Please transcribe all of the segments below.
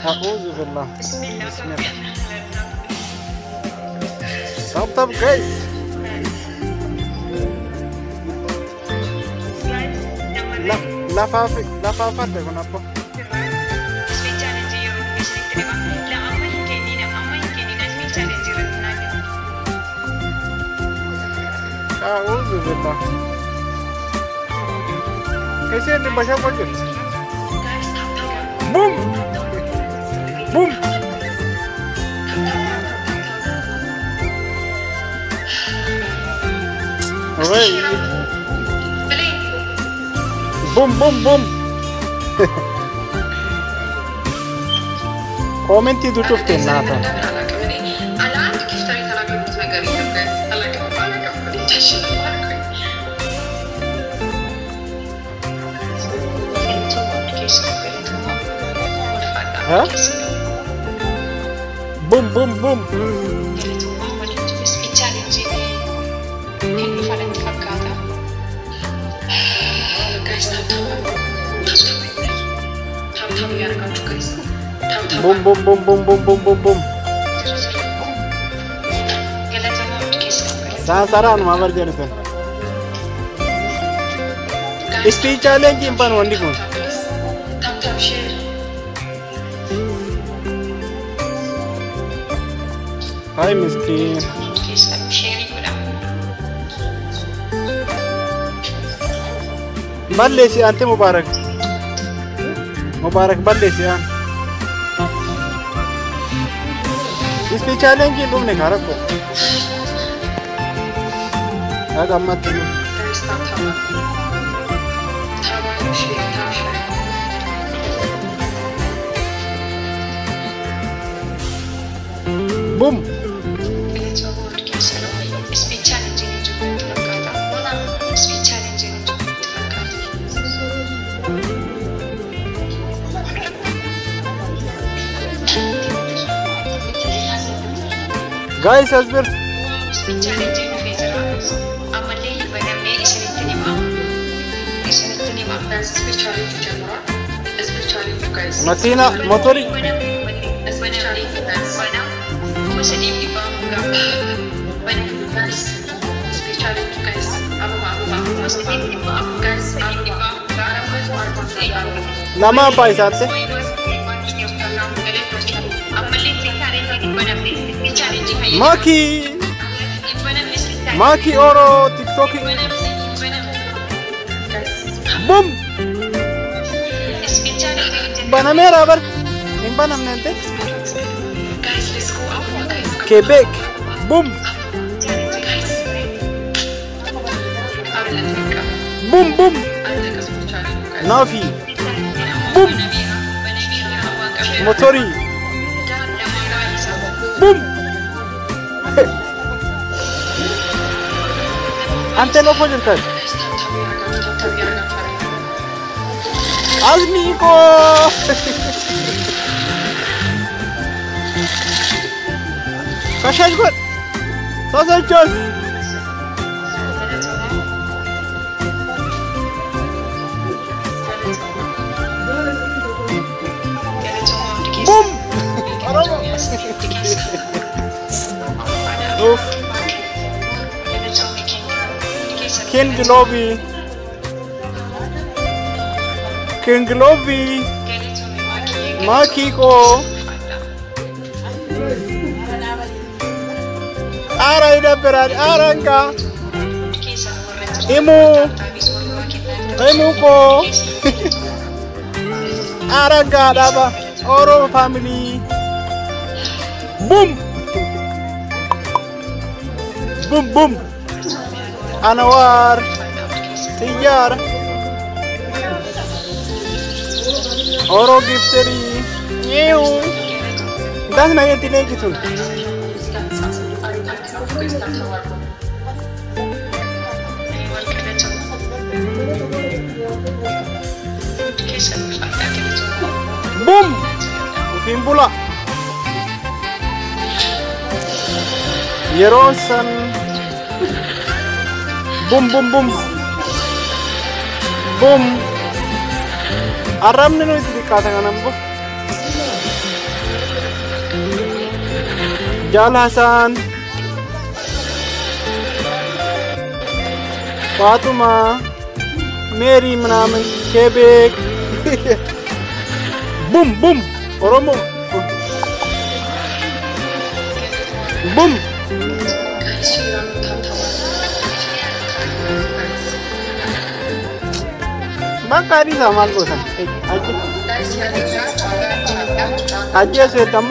أعوذ بالله. بسم الله. طب guys. La fa fatte con un po'. أعوذ بالله. कैसे ने बचा पड़ بوم بوم بوم بوم بوم كومنتي دو شفتين ناتا ها بوم بوم بوم بوم بوم بوم بوم بوم بوم بوم بوم ساران ما برجع نفهم speed challenge impan wandi kun Hai miskin balle si ante mubarak balle si an speed challenge in dumne kharak ko aga mat boom guys asbir Matina motori nama apa isate Maki oro TikTok boom bana mera bar imbanam nente Quebec boom boom boom Nafi boom motori boom ante lo puedo entrar Azmiko Kaşaş gol Sasacağız Boom Araba Of King Globi Makiko Ara ida berar aranga Emuko Aranga daba Oro family Boom Boom boom Anwar Tiyar Oro gifteri New Das na yun tinay gitu Boom Ufin pula Yerosan Boom boom boom Boom arrabni nuti xiqqaata kanan bu Jaal Hasan Fatuma Mary ምናምን ኬቤክ ቡም ቡም ኦሮሞ ቡም በቃ ዲዛ ማልጎታ አጂ ሰደሞ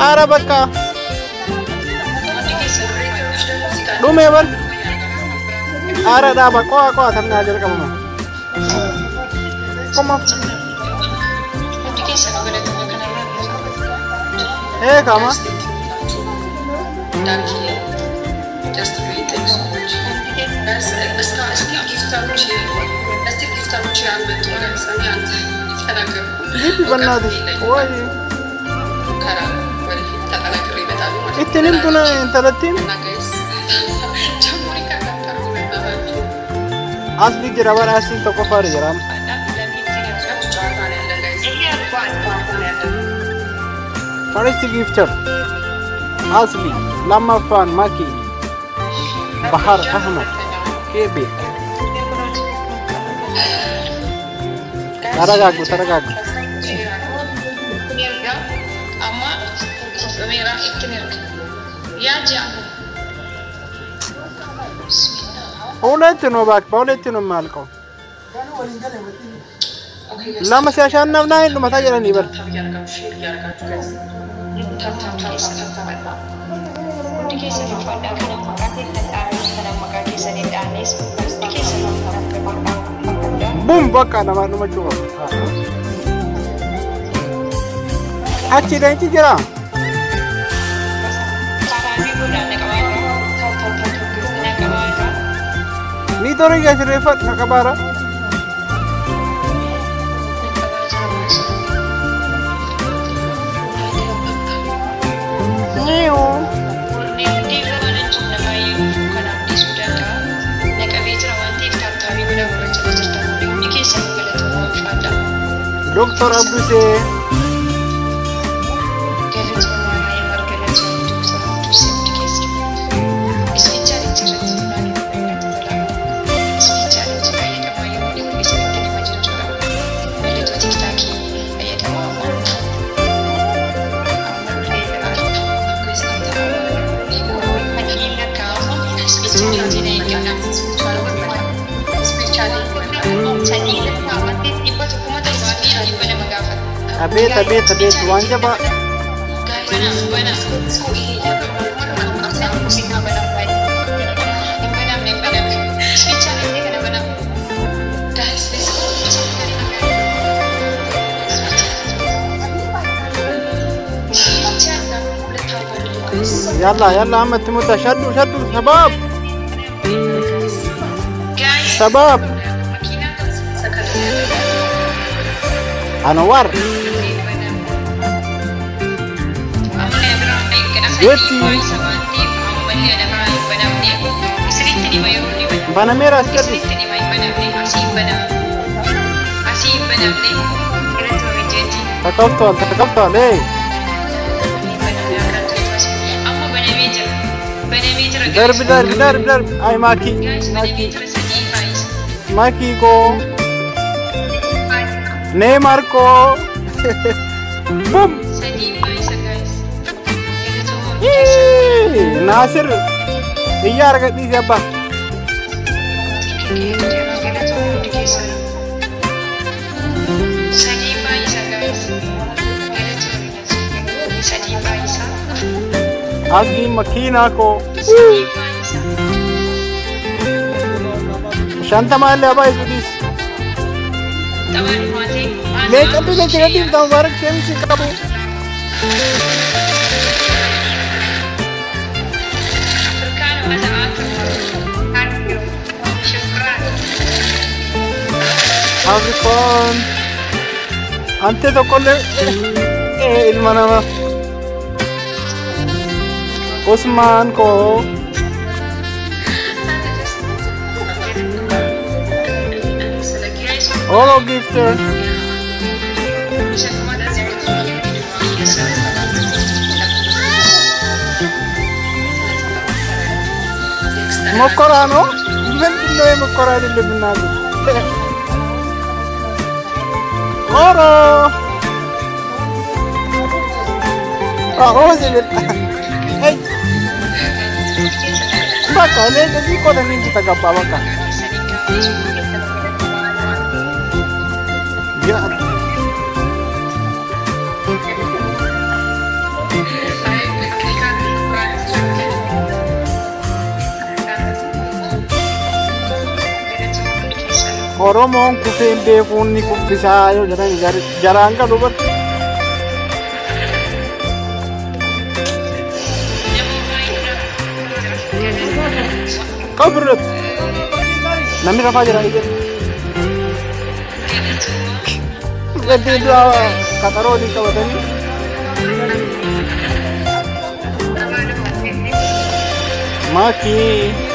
አረ በቃ ዱሜ በል አረ ዳባ ቆቆ ተናገር ከመማ ቆማ kama just three things that's still gift I'm betul sangat tanaga Jadi banadi why kara wala tanaga ribet abu itenim tuna intalatin guys jamuri kara asli jarabar asli toko far jaram What is the gifter? Asli, Lama Fan, Maki, Bahar Ahmad, KB. Taragagu. Ama, mera iknirk. Ya jamu. Pauletino bak, pauletino malko. Lama se ashan na nahin lumata jalan ibar. Boom baka nama cuba. Aci dah itu jera. Ni tu orang yang refat nak kabara. Doktor Abdul se Abet wanja ba Yalla Ahmed Timuta shaddu sabab Anwar Beti Banamera sekali Takaftal Dar ay Maki ko Neymar ko Boom Nasir Iyar ka di siapa Agi makina ko Shanta mahalle abay sudis Lekin tahun baru si kamu Afrikan Ante to kolle ilma nama Usman ko Oro gifter. Mokkora no? Mendinno e mokkora dille binnago. Oro. Ah, rose del. Hey. Baka ne jadi ko na ninji tagapa baka. Ya. Oromoon kufeen beekuun ni kuffisaa yoo jedhan jaraan kan hubatu. Kabirratti namni rafaa jira jedhu. Gaddeen duraa qaxaroo ni qabatanii. Maakii.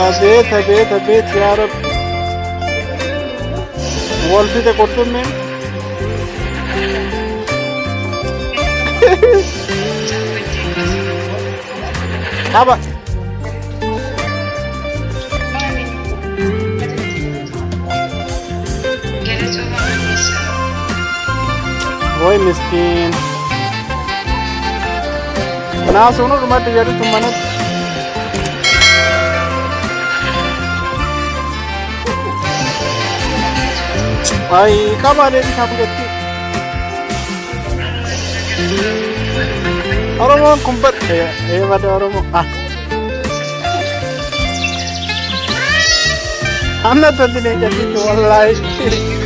أبيت يا رب والدتك قلت من أبا وي مسكين ناس ونور ما تجاري تمنت Ay, kamu ada di samping itu. Orang mau kumpet ya, pada orang mau anak tadi nih jadi tuh wallahi.